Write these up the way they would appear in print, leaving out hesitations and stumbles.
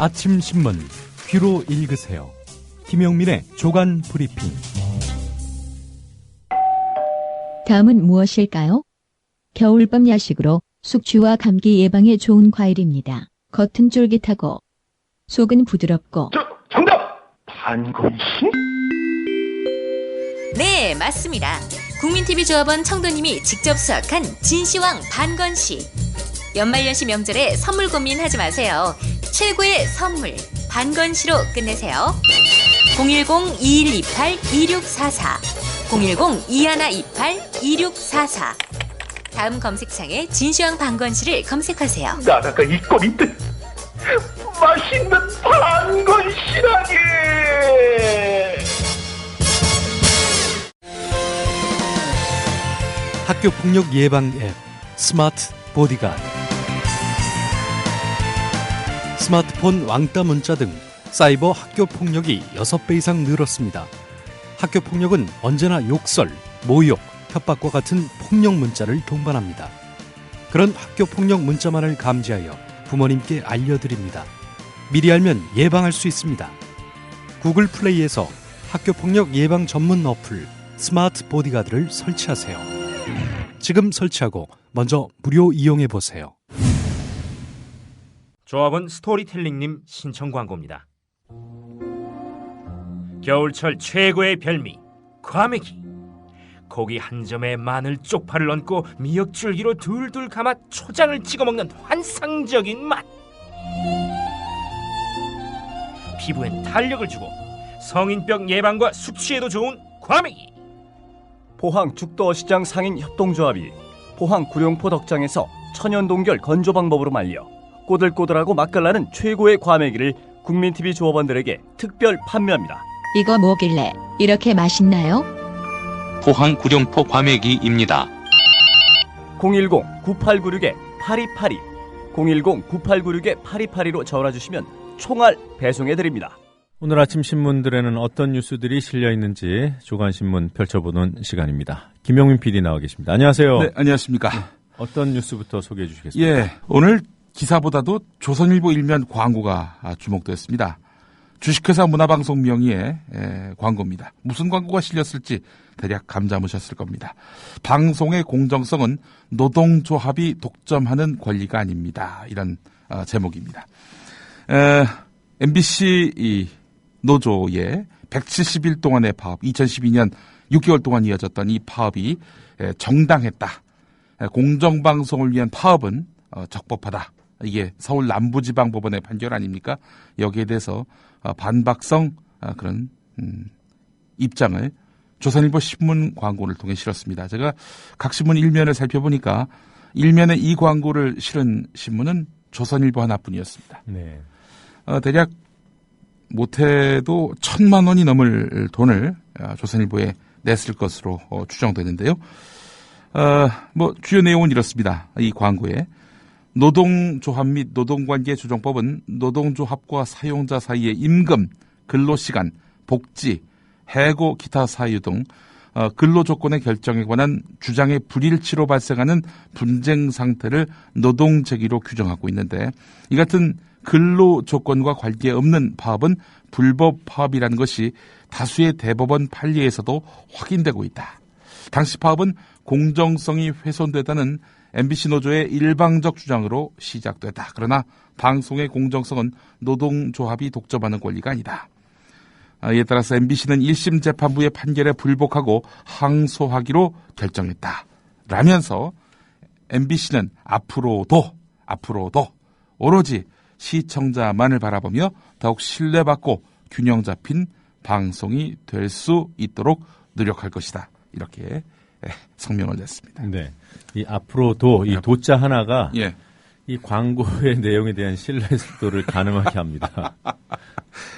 아침 신문 귀로 읽으세요. 김용민의 조간 브리핑. 다음은 무엇일까요? 겨울밤 야식으로 숙취와 감기 예방에 좋은 과일입니다. 겉은 쫄깃하고 속은 부드럽고. 정답! 반건씨? 네, 맞습니다. 국민TV조합원 청도님이 직접 수확한 진시황 반건씨. 연말연시 명절에 선물 고민하지 마세요. 최고의 선물 반건씨로 끝내세요. 010-2128-2644 010-2128-2644 다음 검색창에 진시황 반건씨를 검색하세요. 나라가 있건 있든 맛있는 반건씨라니. 학교폭력 예방 앱 스마트 보디가드. 스마트폰 왕따 문자 등 사이버 학교폭력이 6배 이상 늘었습니다. 학교폭력은 언제나 욕설, 모욕, 협박과 같은 폭력 문자를 동반합니다. 그런 학교폭력 문자만을 감지하여 부모님께 알려드립니다. 미리 알면 예방할 수 있습니다. 구글 플레이에서 학교폭력 예방 전문 어플 스마트 보디가드를 설치하세요. 지금 설치하고 먼저 무료 이용해보세요. 조합은 스토리텔링님 신청 광고입니다. 겨울철 최고의 별미 과메기. 고기 한 점에 마늘 쪽파를 얹고 미역줄기로 둘둘 감아 초장을 찍어 먹는 환상적인 맛. 피부엔 탄력을 주고 성인병 예방과 숙취에도 좋은 과메기. 포항 죽도어시장 상인 협동조합이 포항 구룡포 덕장에서 천연 동결 건조 방법으로 말려 꼬들꼬들하고 맛깔나는 최고의 과메기를 국민TV 조합원들에게 특별 판매합니다. 이거 뭐길래 이렇게 맛있나요? 포항 구룡포 과메기입니다. 010-9896-8282 010-9896-8282로 전화주시면 총알 배송해드립니다. 오늘 아침 신문들에는 어떤 뉴스들이 실려있는지 조간신문 펼쳐보는 시간입니다. 김용민 PD 나와 계십니다. 안녕하세요. 네, 안녕하십니까. 어떤 뉴스부터 소개해 주시겠습니까? 예, 오늘 기사보다도 조선일보 일면 광고가 주목됐습니다. 주식회사 문화방송 명의의 광고입니다. 무슨 광고가 실렸을지 대략 감 잡으셨을 겁니다. 방송의 공정성은 노동조합이 독점하는 권리가 아닙니다. 이런 제목입니다. MBC 노조의 170일 동안의 파업, 2012년 6개월 동안 이어졌던 이 파업이 정당했다. 공정방송을 위한 파업은 적법하다. 이게 서울 남부지방법원의 판결 아닙니까? 여기에 대해서 반박성 그런 입장을 조선일보 신문 광고를 통해 실었습니다. 제가 각 신문 일면을 살펴보니까 일면에 이 광고를 실은 신문은 조선일보 하나뿐이었습니다. 네. 대략 못해도 1,000만 원이 넘을 돈을 조선일보에 냈을 것으로 추정되는데요. 주요 내용은 이렇습니다. 이 광고에 노동조합 및 노동관계조정법은 노동조합과 사용자 사이의 임금, 근로시간, 복지, 해고, 기타 사유 등 근로조건의 결정에 관한 주장의 불일치로 발생하는 분쟁 상태를 노동제기로 규정하고 있는데, 이 같은 근로조건과 관계없는 파업은 불법 파업이라는 것이 다수의 대법원 판례에서도 확인되고 있다. 당시 파업은 공정성이 훼손되다는 MBC 노조의 일방적 주장으로 시작됐다. 그러나 방송의 공정성은 노동조합이 독점하는 권리가 아니다. 이에 따라서 MBC는 1심 재판부의 판결에 불복하고 항소하기로 결정했다. 라면서 MBC는 앞으로도 오로지 시청자만을 바라보며 더욱 신뢰받고 균형 잡힌 방송이 될 수 있도록 노력할 것이다. 이렇게 성명을 냈습니다. 네, 이 앞으로도 이 도자 하나가 예. 이 광고의 내용에 대한 신뢰도를 가늠하게 합니다.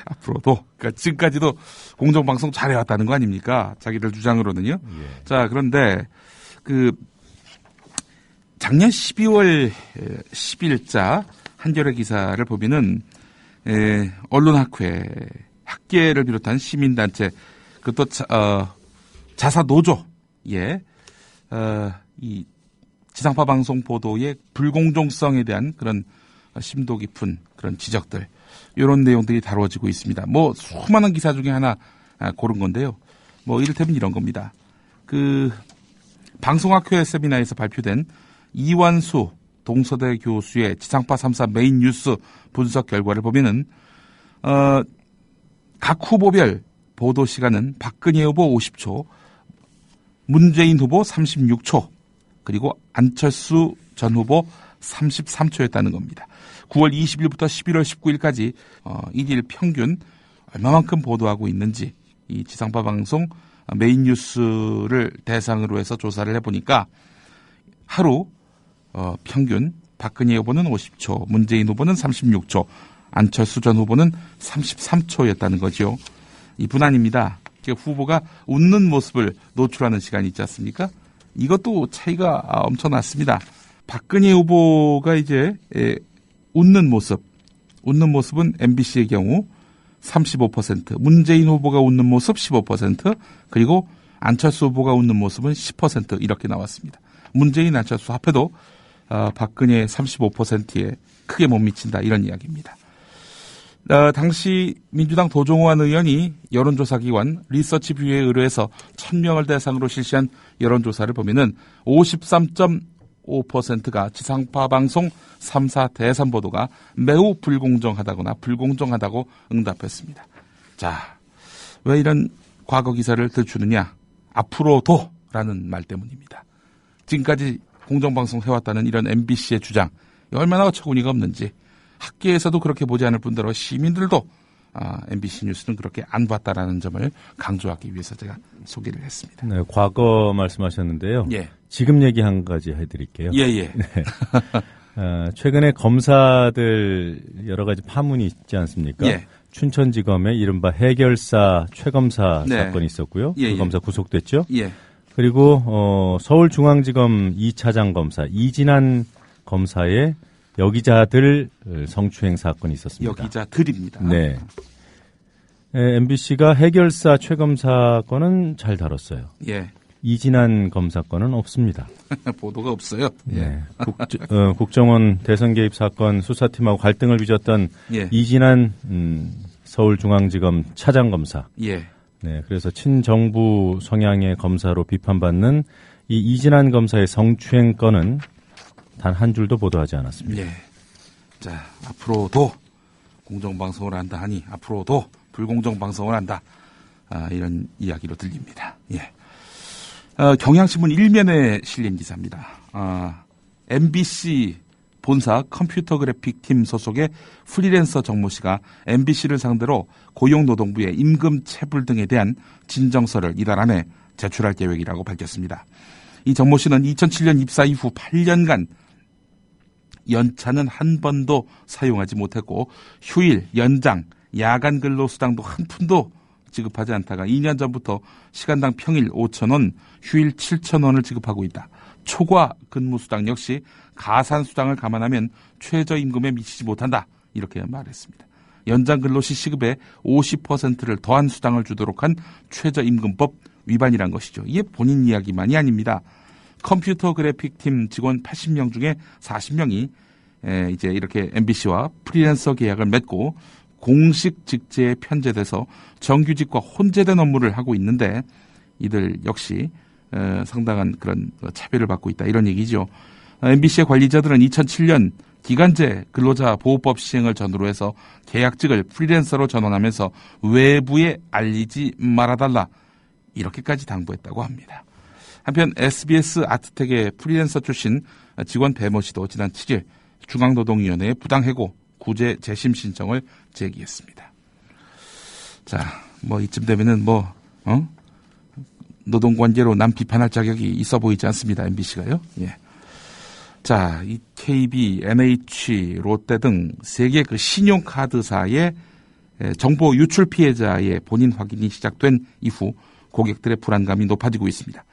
앞으로도, 그러니까 지금까지도 공정방송 잘해왔다는 거 아닙니까? 자기들 주장으로는요. 예. 자, 그런데 작년 12월 10일자 한겨레 기사를 보면은 언론학회, 학계를 비롯한 시민단체, 그것도 자사 노조, 이 지상파 방송 보도의 불공정성에 대한 그런 심도 깊은 그런 지적들, 이런 내용들이 다루어지고 있습니다. 뭐 수많은 기사 중에 하나 고른 건데요. 뭐 이를테면 이런 겁니다. 그 방송학회 세미나에서 발표된 이완수 동서대 교수의 지상파 3사 메인 뉴스 분석 결과를 보면은 각 후보별 보도 시간은 박근혜 후보 50초, 문재인 후보 36초, 그리고 안철수 전 후보 33초였다는 겁니다. 9월 20일부터 11월 19일까지 1일 평균 얼마만큼 보도하고 있는지 이 지상파 방송 메인 뉴스를 대상으로 해서 조사를 해보니까 하루 평균 박근혜 후보는 50초, 문재인 후보는 36초, 안철수 전 후보는 33초였다는 거죠. 이뿐 아닙니다. 후보가 웃는 모습을 노출하는 시간이 있지 않습니까? 이것도 차이가 엄청났습니다. 박근혜 후보가 이제 웃는 모습은 MBC의 경우 35%, 문재인 후보가 웃는 모습 15%, 그리고 안철수 후보가 웃는 모습은 10% 이렇게 나왔습니다. 문재인, 안철수 합해도 박근혜 35%에 크게 못 미친다 이런 이야기입니다. 당시 민주당 도종환 의원이 여론조사기관 리서치뷰에 의뢰해서 1000명을 대상으로 실시한 여론조사를 보면은 53.5%가 지상파 방송 3사 대선 보도가 매우 불공정하다거나 불공정하다고 응답했습니다. 자, 왜 이런 과거 기사를 들추느냐? 앞으로도 라는 말 때문입니다. 지금까지 공정방송 해왔다는 이런 MBC의 주장, 얼마나 어처구니가 없는지 학계에서도 그렇게 보지 않을 뿐더러 시민들도 MBC 뉴스는 그렇게 안 봤다라는 점을 강조하기 위해서 제가 소개를 했습니다. 네, 과거 말씀하셨는데요. 예. 지금 얘기 한 가지 해드릴게요. 예. 네. 최근에 검사들 여러 가지 파문이 있지 않습니까? 예. 춘천지검의 이른바 해결사 최검사 네. 사건이 있었고요. 예, 그 검사 구속됐죠. 예. 그리고 서울중앙지검 2차장 검사 이진한 검사의 여기자들 성추행 사건이 있었습니다. 여기자들입니다. 네. MBC가 해결사 최검사 건은 잘 다뤘어요. 예. 이진한 검사 건은 없습니다. 보도가 없어요. 네. 국정원 대선 개입 사건 수사팀하고 갈등을 빚었던 예. 이진한 서울중앙지검 차장검사. 예. 네. 그래서 친정부 성향의 검사로 비판받는 이 이진한 검사의 성추행 건은 단 한 줄도 보도하지 않았습니다. 예. 자, 앞으로도 공정방송을 한다 하니 앞으로도 불공정방송을 한다. 이런 이야기로 들립니다. 예. 경향신문 1면에 실린 기사입니다. MBC 본사 컴퓨터 그래픽 팀 소속의 프리랜서 정모 씨가 MBC를 상대로 고용노동부에 임금 체불 등에 대한 진정서를 이달 안에 제출할 계획이라고 밝혔습니다. 이 정모 씨는 2007년 입사 이후 8년간 연차는 한 번도 사용하지 못했고 휴일, 연장, 야간 근로수당도 한 푼도 지급하지 않다가 2년 전부터 시간당 평일 5,000원, 휴일 7,000원을 지급하고 있다. 초과 근무수당 역시 가산수당을 감안하면 최저임금에 미치지 못한다. 이렇게 말했습니다. 연장 근로시 시급의 50%를 더한 수당을 주도록 한 최저임금법 위반이란 것이죠. 이게 본인 이야기만이 아닙니다. 컴퓨터 그래픽 팀 직원 80명 중에 40명이 이제 이렇게 MBC와 프리랜서 계약을 맺고 공식 직제에 편제돼서 정규직과 혼재된 업무를 하고 있는데 이들 역시 상당한 그런 차별을 받고 있다. 이런 얘기죠. MBC의 관리자들은 2007년 기간제 근로자 보호법 시행을 전후로 해서 계약직을 프리랜서로 전환하면서 외부에 알리지 말아달라. 이렇게까지 당부했다고 합니다. 한편 SBS 아트텍의 프리랜서 출신 직원 배모 씨도 지난 7일 중앙노동위원회에 부당해고 구제 재심 신청을 제기했습니다. 자, 뭐 이쯤 되면은 노동관계로 남 비판할 자격이 있어 보이지 않습니다. MBC가요. 예. 자, 이 KB, NH, 롯데 등 세계 그 신용카드사의 정보 유출 피해자의 본인 확인이 시작된 이후 고객들의 불안감이 높아지고 있습니다.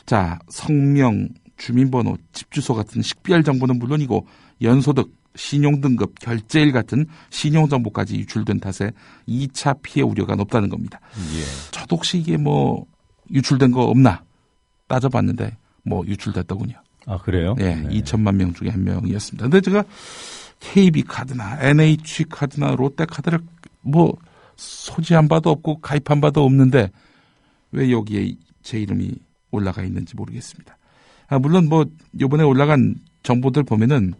자, 성명, 주민번호, 집주소 같은 식별 정보는 물론이고 연소득, 신용등급, 결제일 같은 신용정보까지 유출된 탓에 2차 피해 우려가 높다는 겁니다. 예. 저도 혹시 이게 유출된 거 없나 따져봤는데 유출됐더군요. 아, 그래요? 예, 네. 2천만 명 중에 한 명이었습니다. 근데 제가 KB카드나 NH카드나 롯데카드를 뭐 소지한 바도 없고 가입한 바도 없는데 왜 여기에 제 이름이 올라가 있는지 모르겠습니다. 물론 뭐 이번에 올라간 정보들 보면은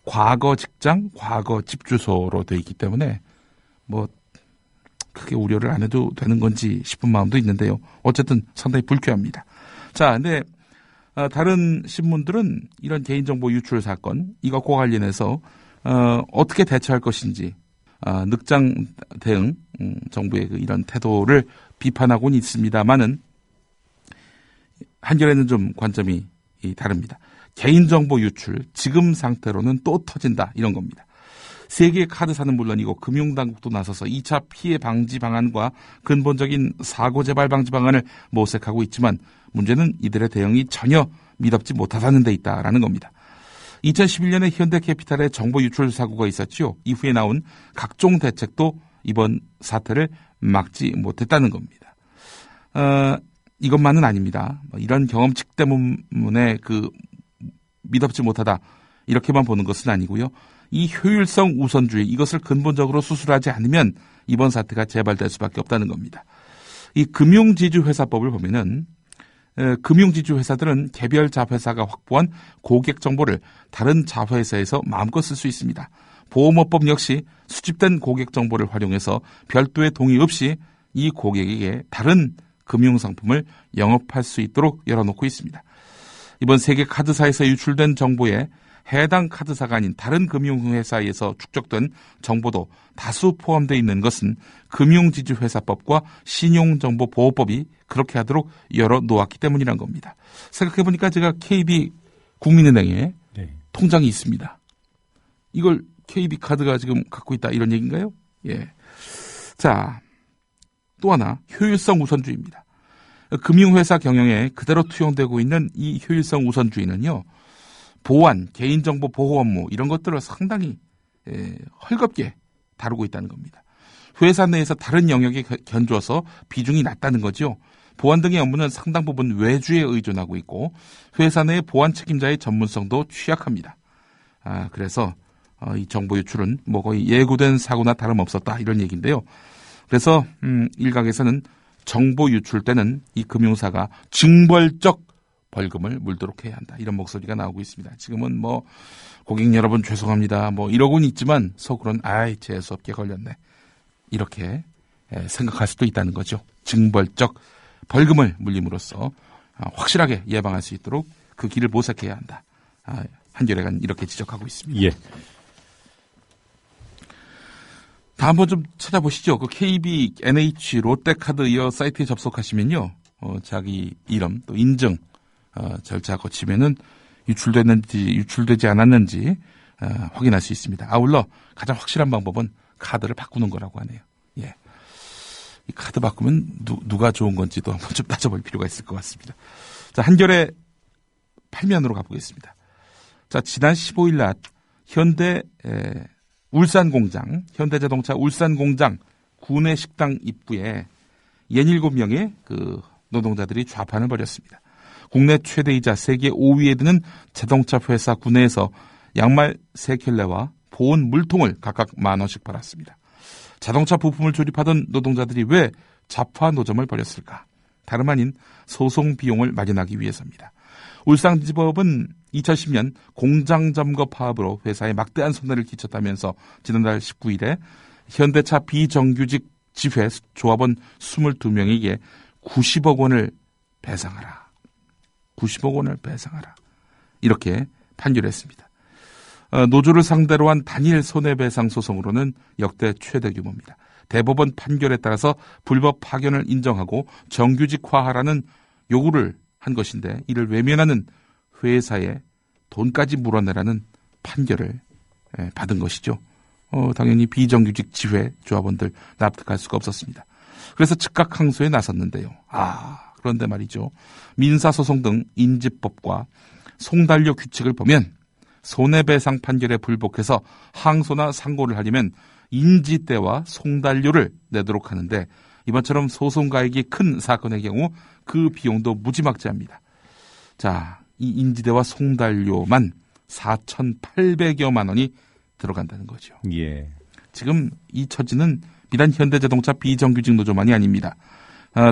과거 직장, 과거 집 주소로 돼 있기 때문에 뭐 크게 우려를 안 해도 되는 건지 싶은 마음도 있는데요. 어쨌든 상당히 불쾌합니다. 자, 근데 다른 신문들은 이런 개인정보 유출 사건 이것과 관련해서 어떻게 대처할 것인지 늑장 대응 정부의 이런 태도를 비판하고는 있습니다만은 한겨레는 좀 관점이 다릅니다. 개인정보 유출 지금 상태로는 또 터진다 이런 겁니다. 세계 카드사는 물론이고 금융당국도 나서서 2차 피해 방지 방안과 근본적인 사고 재발 방지 방안을 모색하고 있지만 문제는 이들의 대응이 전혀 미덥지 못하다는 데 있다라는 겁니다. 2011년에 현대캐피탈의 정보 유출 사고가 있었죠. 이후에 나온 각종 대책도 이번 사태를 막지 못했다는 겁니다. 이것만은 아닙니다. 이런 경험치 때문에 미덥지 못하다 이렇게만 보는 것은 아니고요. 이 효율성 우선주의 이것을 근본적으로 수술하지 않으면 이번 사태가 재발될 수밖에 없다는 겁니다. 이 금융지주회사법을 보면은 금융지주회사들은 개별 자회사가 확보한 고객 정보를 다른 자회사에서 마음껏 쓸 수 있습니다. 보험업법 역시 수집된 고객 정보를 활용해서 별도의 동의 없이 이 고객에게 다른 금융상품을 영업할 수 있도록 열어놓고 있습니다. 이번 세계 카드사에서 유출된 정보에 해당 카드사가 아닌 다른 금융회사에서 축적된 정보도 다수 포함되어 있는 것은 금융지주회사법과 신용정보보호법이 그렇게 하도록 열어놓았기 때문이란 겁니다. 생각해보니까 제가 KB 국민은행에 통장이 있습니다. 이걸 KB카드가 지금 갖고 있다 이런 얘기인가요? 예. 자, 또 하나 효율성 우선주의입니다. 금융회사 경영에 그대로 투영되고 있는 이 효율성 우선주의는요. 보안, 개인정보 보호 업무 이런 것들을 상당히 헐겁게 다루고 있다는 겁니다. 회사 내에서 다른 영역에 견주어서 비중이 낮다는 거죠. 보안 등의 업무는 상당 부분 외주에 의존하고 있고 회사 내의 보안 책임자의 전문성도 취약합니다. 그래서 이 정보 유출은 뭐 거의 예고된 사고나 다름없었다 이런 얘기인데요. 그래서 일각에서는 정보 유출 때는 이 금융사가 징벌적 벌금을 물도록 해야 한다. 이런 목소리가 나오고 있습니다. 지금은 뭐 고객 여러분 죄송합니다. 뭐 이러고는 있지만 속으로는 재수없게 걸렸네. 이렇게 생각할 수도 있다는 거죠. 징벌적 벌금을 물림으로써 확실하게 예방할 수 있도록 그 길을 모색해야 한다. 한겨레가 이렇게 지적하고 있습니다. 예. 다 한번 좀 찾아보시죠. KB, NH, 롯데카드 이어 사이트에 접속하시면요. 자기 이름 또 인증 절차 거치면은 유출됐는지 유출되지 않았는지 확인할 수 있습니다. 아울러 가장 확실한 방법은 카드를 바꾸는 거라고 하네요. 예. 이 카드 바꾸면 누가 좋은 건지도 한번 좀 따져볼 필요가 있을 것 같습니다. 자, 한겨레 8면으로 가보겠습니다. 자, 지난 15일 낮 울산공장, 현대자동차 울산공장 구내식당 입구에 67명의 노동자들이 좌판을 벌였습니다. 국내 최대이자 세계 5위에 드는 자동차 회사 구내에서 양말 3켤레와 보온 물통을 각각 10,000원씩 팔았습니다. 자동차 부품을 조립하던 노동자들이 왜 자파 노점을 벌였을까? 다름 아닌 소송 비용을 마련하기 위해서입니다. 울산지법은 2010년 공장 점거 파업으로 회사에 막대한 손해를 끼쳤다면서 지난달 19일에 현대차 비정규직 지회 조합원 22명에게 90억 원을 배상하라. 90억 원을 배상하라. 이렇게 판결했습니다. 노조를 상대로 한 단일 손해배상 소송으로는 역대 최대 규모입니다. 대법원 판결에 따라서 불법 파견을 인정하고 정규직화하라는 요구를 한 것인데 이를 외면하는 회사에 돈까지 물어내라는 판결을 받은 것이죠. 당연히 비정규직 지회 조합원들 납득할 수가 없었습니다. 그래서 즉각 항소에 나섰는데요. 그런데 말이죠. 민사소송 등 인지법과 송달료 규칙을 보면 손해배상 판결에 불복해서 항소나 상고를 하려면 인지대와 송달료를 내도록 하는데 이번처럼 소송가액이 큰 사건의 경우 그 비용도 무지막지합니다. 자, 이 인지대와 송달료만 4,800여만 원이 들어간다는 거죠. 예. 지금 이 처지는 비단 현대자동차 비정규직 노조만이 아닙니다.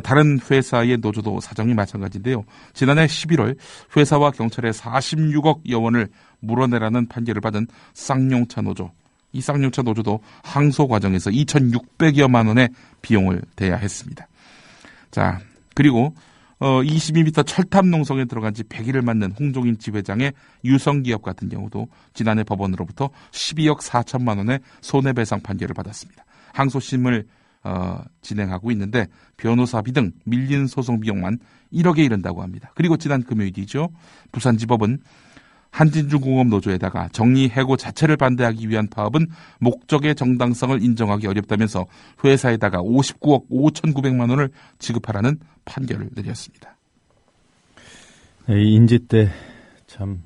다른 회사의 노조도 사정이 마찬가지인데요. 지난해 11월 회사와 경찰에 46억여 원을 물어내라는 판결을 받은 쌍용차 노조. 이 쌍용차 노조도 항소 과정에서 2,600여만 원의 비용을 대야 했습니다. 자, 그리고 22m 철탑 농성에 들어간 지 100일을 맞는 홍종인 지회장의 유성기업 같은 경우도 지난해 법원으로부터 12억 4천만 원의 손해배상 판결을 받았습니다. 항소심을 진행하고 있는데 변호사비 등 밀린 소송 비용만 1억에 이른다고 합니다. 그리고 지난 금요일이죠. 부산지법은 한진중공업 노조에다가 정리해고 자체를 반대하기 위한 파업은 목적의 정당성을 인정하기 어렵다면서 회사에다가 59억 5,900만 원을 지급하라는 판결을 내렸습니다. 인지 때 참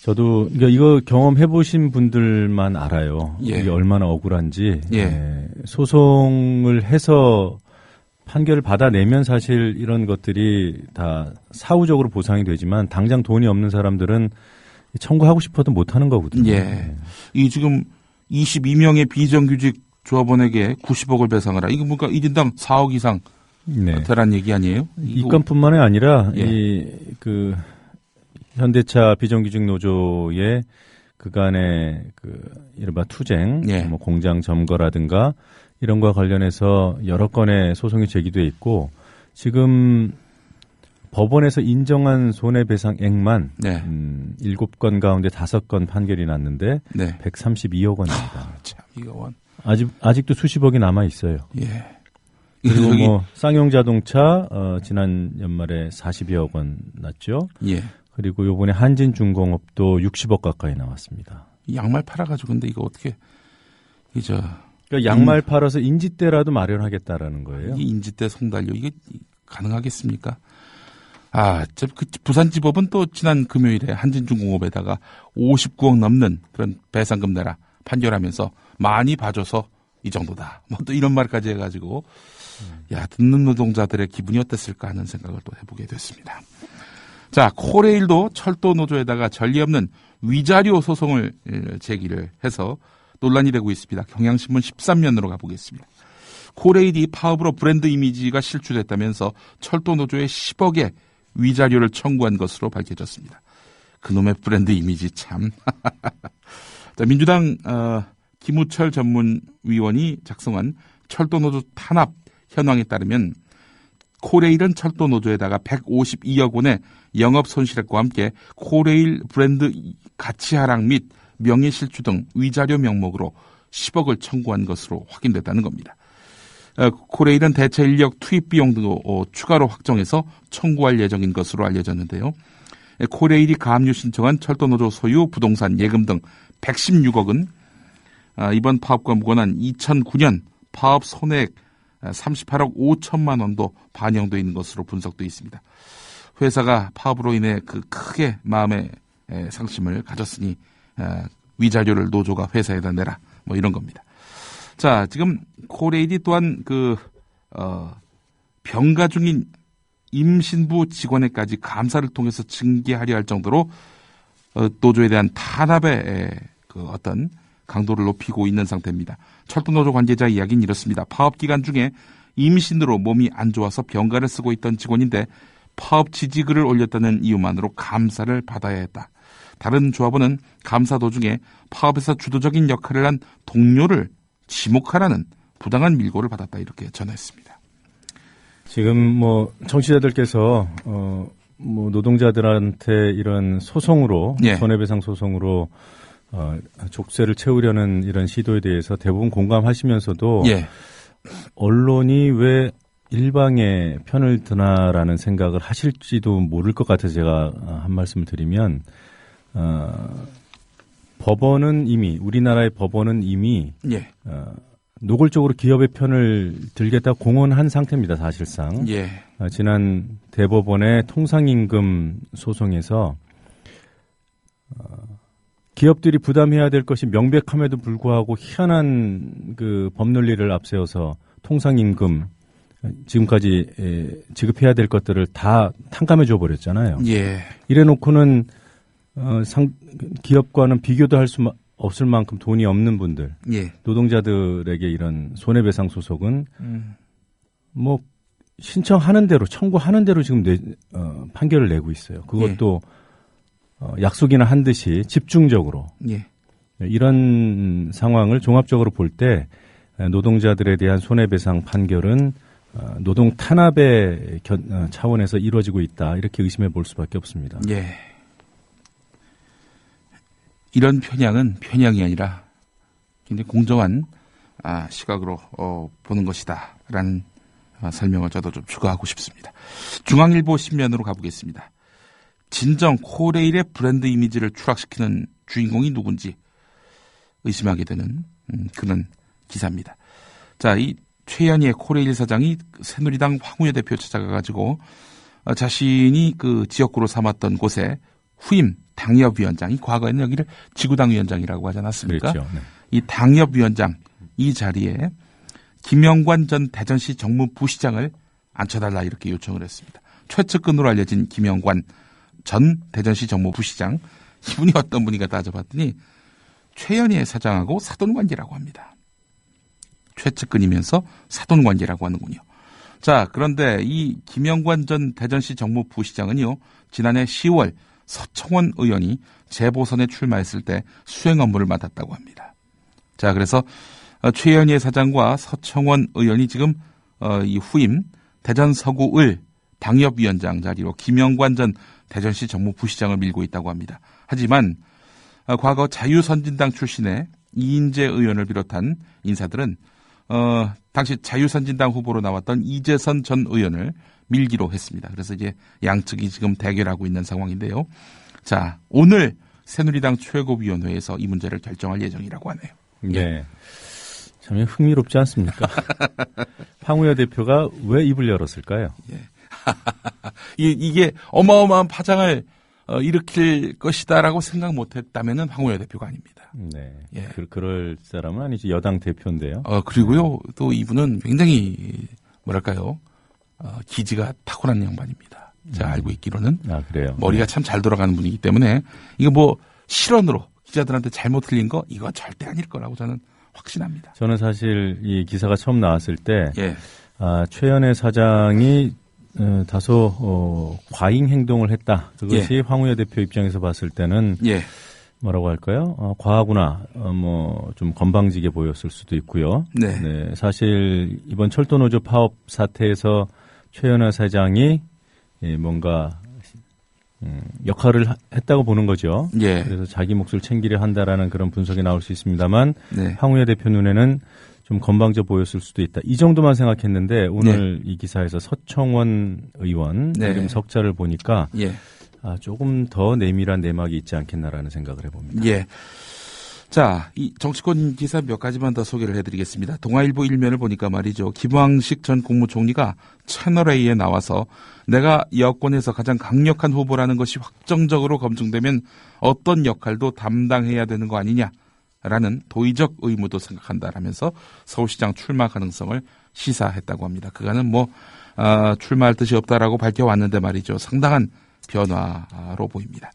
저도 이거 경험해 보신 분들만 알아요. 예. 이게 얼마나 억울한지. 예. 소송을 해서 판결을 받아내면 사실 이런 것들이 다 사후적으로 보상이 되지만 당장 돈이 없는 사람들은 청구하고 싶어도 못하는 거거든요. 예. 이 지금 22명의 비정규직 조합원에게 90억을 배상하라. 이거 뭔가 1인당 4억 이상 되란 얘기 아니에요? 이 건뿐만이 아니라 예. 현대차 비정규직 노조의 그간의 이른바 투쟁, 예. 뭐 공장 점거라든가 이런 거와 관련해서 여러 건의 소송이 제기돼 있고 지금 법원에서 인정한 손해배상액만 7건 가운데 5건 판결이 났는데 132억 원입니다. 참, 이거 원. 아직도 수십억이 남아 있어요. 예. 그리고 뭐 쌍용자동차 지난 연말에 40여억 원 났죠. 예. 그리고 요번에 한진중공업도 60억 가까이 나왔습니다. 양말 팔아가지고 근데 이거 어떻게 그러니까 양말 팔아서 인지대라도 마련하겠다라는 거예요. 이 인지대 송달료 이게 가능하겠습니까? 그 부산지법은 또 지난 금요일에 한진중공업에다가 59억 넘는 그런 배상금 내라 판결하면서 많이 봐줘서 이 정도다. 뭐 또 이런 말까지 해가지고 듣는 노동자들의 기분이 어땠을까 하는 생각을 또 해보게 됐습니다. 자, 코레일도 철도 노조에다가 전례 없는 위자료 소송을 제기를 해서 논란이 되고 있습니다. 경향신문 13면으로 가보겠습니다. 코레일이 파업으로 브랜드 이미지가 실추됐다면서 철도 노조에 10억의 위자료를 청구한 것으로 밝혀졌습니다. 그놈의 브랜드 이미지 참. 자, 민주당 김우철 전문위원이 작성한 철도 노조 탄압 현황에 따르면 코레일은 철도 노조에다가 152억 원의 영업 손실액과 함께 코레일 브랜드 가치 하락 및 명예 실추 등 위자료 명목으로 10억을 청구한 것으로 확인됐다는 겁니다. 코레일은 대체 인력 투입 비용도 추가로 확정해서 청구할 예정인 것으로 알려졌는데요. 코레일이 가압류 신청한 철도노조 소유 부동산 예금 등 116억은 이번 파업과 무관한 2009년 파업 손해액 38억 5천만 원도 반영되어 있는 것으로 분석되어 있습니다. 회사가 파업으로 인해 크게 마음의 상심을 가졌으니 위자료를 노조가 회사에다 내라 뭐 이런 겁니다. 자, 지금 코레일이 또한 병가 중인 임신부 직원에까지 감사를 통해서 징계하려 할 정도로 노조에 대한 탄압의 어떤 강도를 높이고 있는 상태입니다. 철도노조 관계자 이야기는 이렇습니다. 파업 기간 중에 임신으로 몸이 안 좋아서 병가를 쓰고 있던 직원인데 파업 지지글을 올렸다는 이유만으로 감사를 받아야 했다. 다른 조합원은 감사 도중에 파업에서 주도적인 역할을 한 동료를 지목하라는 부당한 밀고를 받았다 이렇게 전했습니다. 지금 뭐 정치자들께서 뭐 노동자들한테 이런 소송으로 손해배상 소송으로 족쇄를 채우려는 이런 시도에 대해서 대부분 공감하시면서도 언론이 왜 일방의 편을 드나라는 생각을 하실지도 모를 것 같아서 제가 한 말씀을 드리면 법원은 이미 우리나라의 법원은 이미 노골적으로 기업의 편을 들겠다 공언한 상태입니다. 사실상 지난 대법원의 통상임금 소송에서 기업들이 부담해야 될 것이 명백함에도 불구하고 희한한 그 법논리를 앞세워서 통상임금 지금까지 지급해야 될 것들을 다 탕감해 줘 버렸잖아요. 이래 놓고는 기업과는 비교도 할 수 없을 만큼 돈이 없는 분들, 예. 노동자들에게 이런 손해배상 소송은 뭐 신청하는 대로 청구하는 대로 지금 판결을 내고 있어요. 그것도 약속이나 한 듯이 집중적으로 예. 이런 상황을 종합적으로 볼 때 노동자들에 대한 손해배상 판결은 노동 탄압의 차원에서 이루어지고 있다 이렇게 의심해 볼 수밖에 없습니다. 예. 이런 편향이 아니라 굉장히 공정한 시각으로 보는 것이다라는 설명을 저도 좀 추가하고 싶습니다. 중앙일보 신면으로 가보겠습니다. 진정 코레일의 브랜드 이미지를 추락시키는 주인공이 누군지 의심하게 되는 그런 기사입니다. 자, 이 최연희의 코레일 사장이 새누리당 황우여 대표 찾아가가지고 자신이 그 지역구로 삼았던 곳에 후임 당협위원장이 과거에는 여기를 지구당 위원장이라고 하지 않았습니까? 그렇죠. 네. 이 당협위원장 이 자리에 김영관 전 대전시 정무부시장을 앉혀달라 이렇게 요청을 했습니다. 최측근으로 알려진 김영관 전 대전시 정무부시장 이분이 어떤 분인가 따져봤더니 최연희의 사장하고 사돈관계라고 합니다. 최측근이면서 사돈관계라고 하는군요. 자, 그런데 이 김영관 전 대전시 정무부시장은요, 지난해 10월 서청원 의원이 재보선에 출마했을 때 수행 업무를 맡았다고 합니다. 자, 그래서 최연희의 사장과 서청원 의원이 지금 이 후임 대전 서구을 당협위원장 자리로 김영관 전 대전시 정무부시장을 밀고 있다고 합니다. 하지만 과거 자유선진당 출신의 이인재 의원을 비롯한 인사들은 당시 자유선진당 후보로 나왔던 이재선 전 의원을 밀기로 했습니다. 그래서 이제 양측이 지금 대결하고 있는 상황인데요. 자, 오늘 새누리당 최고위원회에서 이 문제를 결정할 예정이라고 하네요. 네. 참 흥미롭지 않습니까? 황우여 대표가 왜 입을 열었을까요? 예. 이게 어마어마한 파장을 일으킬 것이다라고 생각 못했다면은 황우여 대표가 아닙니다. 네. 예. 그럴 사람은 아니지 여당 대표인데요. 그리고요 또 이분은 굉장히 뭐랄까요 기지가 탁월한 양반입니다. 제가 알고 있기로는 그래요. 머리가 참 잘 돌아가는 분이기 때문에 이거 뭐 실언으로 기자들한테 잘못 틀린 거 이거 절대 아닐 거라고 저는 확신합니다. 저는 사실 이 기사가 처음 나왔을 때 예. 최연혜 사장이 다소 과잉 행동을 했다. 그것이 예. 황우여 대표 입장에서 봤을 때는 예. 뭐라고 할까요? 과하구나. 좀 건방지게 보였을 수도 있고요. 네. 네. 사실 이번 철도노조 파업 사태에서 최연혜 사장이 뭔가 역할을 했다고 보는 거죠. 예. 그래서 자기 몫을 챙기려 한다라는 그런 분석이 나올 수 있습니다만 네. 황우여 대표 눈에는 좀 건방져 보였을 수도 있다. 이 정도만 생각했는데 오늘 이 기사에서 서청원 의원 이름 석자를 보니까 예. 조금 더 내밀한 내막이 있지 않겠나라는 생각을 해봅니다. 예. 자, 이 정치권 기사 몇 가지만 더 소개를 해드리겠습니다. 동아일보 일면을 보니까 말이죠. 김황식 전 국무총리가 채널A에 나와서 내가 여권에서 가장 강력한 후보라는 것이 확정적으로 검증되면 어떤 역할도 담당해야 되는 거 아니냐라는 도의적 의무도 생각한다라면서 서울시장 출마 가능성을 시사했다고 합니다. 그간은 출마할 뜻이 없다라고 밝혀왔는데 말이죠. 상당한 변화로 보입니다.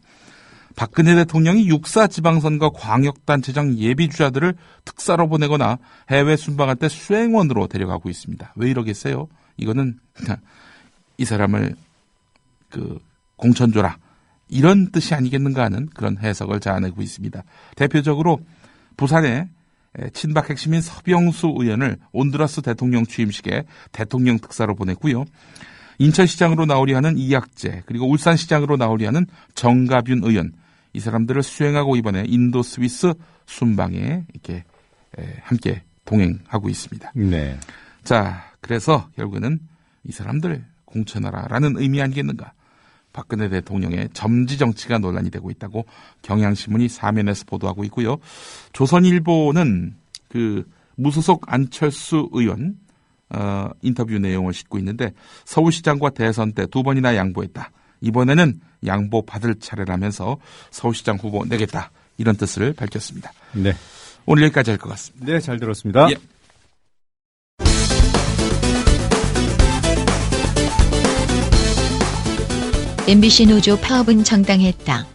박근혜 대통령이 육사 지방선거 광역단체장 예비주자들을 특사로 보내거나 해외 순방할 때 수행원으로 데려가고 있습니다. 왜 이러겠어요? 이거는 이 사람을 공천줘라 이런 뜻이 아니겠는가 하는 그런 해석을 자아내고 있습니다. 대표적으로 부산에 친박 핵심인 서병수 의원을 온두라스 대통령 취임식에 대통령 특사로 보냈고요. 인천시장으로 나오려 하는 이학재 그리고 울산시장으로 나오려 하는 정가균 의원 이 사람들을 수행하고 이번에 인도 스위스 순방에 이렇게 함께 동행하고 있습니다. 네. 자, 그래서 결국에는 이 사람들 공천하라라는 의미 아니겠는가? 박근혜 대통령의 점지 정치가 논란이 되고 있다고 경향신문이 사면에서 보도하고 있고요. 조선일보는 무소속 안철수 의원 인터뷰 내용을 싣고 있는데 서울시장과 대선 때 2번이나 양보했다. 이번에는 양보받을 차례라면서 서울시장 후보 내겠다. 이런 뜻을 밝혔습니다. 네. 오늘 여기까지 할 것 같습니다. 네, 잘 들었습니다. 예. MBC 노조 파업은 정당했다.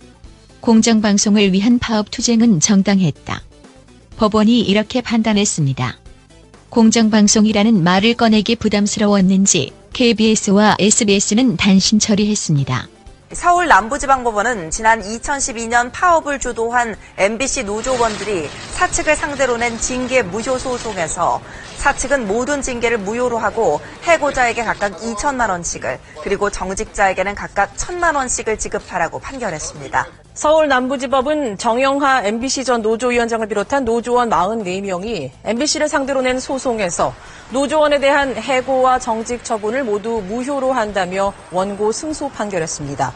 공정방송을 위한 파업 투쟁은 정당했다. 법원이 이렇게 판단했습니다. 공정방송이라는 말을 꺼내기 부담스러웠는지 KBS와 SBS는 단신 처리했습니다. 서울 남부지방법원은 지난 2012년 파업을 주도한 MBC 노조원들이 사측을 상대로 낸 징계 무효 소송에서 사측은 모든 징계를 무효로 하고 해고자에게 각각 2천만 원씩을 그리고 정직자에게는 각각 1,000만 원씩을 지급하라고 판결했습니다. 서울 남부지법은 정영하 MBC 전 노조위원장을 비롯한 노조원 44명이 MBC를 상대로 낸 소송에서 노조원에 대한 해고와 정직 처분을 모두 무효로 한다며 원고 승소 판결했습니다.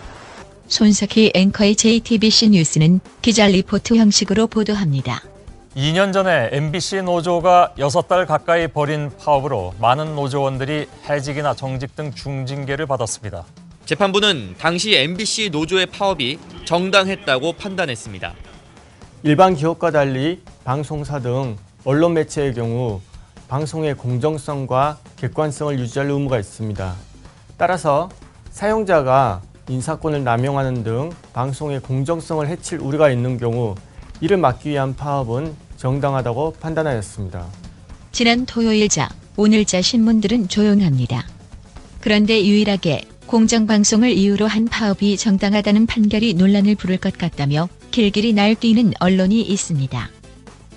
손석희 앵커의 JTBC 뉴스는 기자 리포트 형식으로 보도합니다. 2년 전에 MBC 노조가 6달 가까이 벌인 파업으로 많은 노조원들이 해직이나 정직 등 중징계를 받았습니다. 재판부는 당시 MBC 노조의 파업이 정당했다고 판단했습니다. 일반 기업과 달리 방송사 등 언론 매체의 경우 방송의 공정성과 객관성을 유지할 의무가 있습니다. 따라서 사용자가 인사권을 남용하는 등 방송의 공정성을 해칠 우려가 있는 경우 이를 막기 위한 파업은 정당하다고 판단하였습니다. 지난 토요일자, 오늘자 신문들은 조용합니다. 그런데 유일하게 공정방송을 이유로 한 파업이 정당하다는 판결이 논란을 부를 것 같다며 길길이 날뛰는 언론이 있습니다.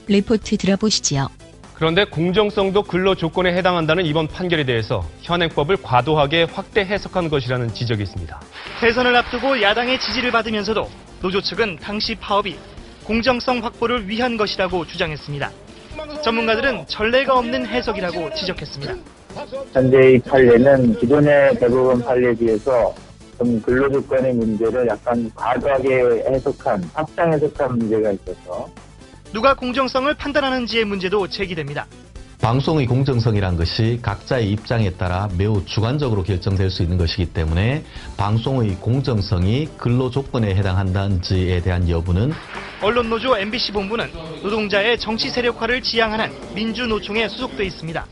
리포트 들어보시지요. 그런데 공정성도 근로 조건에 해당한다는 이번 판결에 대해서 현행법을 과도하게 확대 해석한 것이라는 지적이 있습니다. 대선을 앞두고 야당의 지지를 받으면서도 노조 측은 당시 파업이 공정성 확보를 위한 것이라고 주장했습니다. 전문가들은 전례가 없는 해석이라고 지적했습니다. 현재의 판례는 기존의 대법원 판례에 비해서 좀 근로조건의 문제를 약간 과도하게 해석한, 확장 해석한 문제가 있어서 누가 공정성을 판단하는지의 문제도 제기됩니다. 방송의 공정성이란 것이 각자의 입장에 따라 매우 주관적으로 결정될 수 있는 것이기 때문에 방송의 공정성이 근로 조건에 해당한다는지에 대한 여부는 언론노조 MBC 본부는 노동자의 정치 세력화를 지향하는 민주노총에 소속돼 있습니다.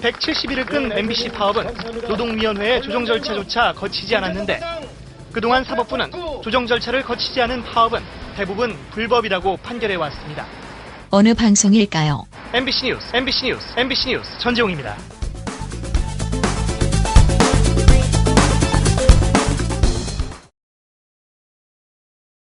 170일을 끈 MBC 파업은 노동위원회의 조정 절차조차 거치지 않았는데 그동안 사법부는 조정 절차를 거치지 않은 파업은 대부분 불법이라고 판결해왔습니다. 어느 방송일까요? MBC 뉴스 전재홍입니다.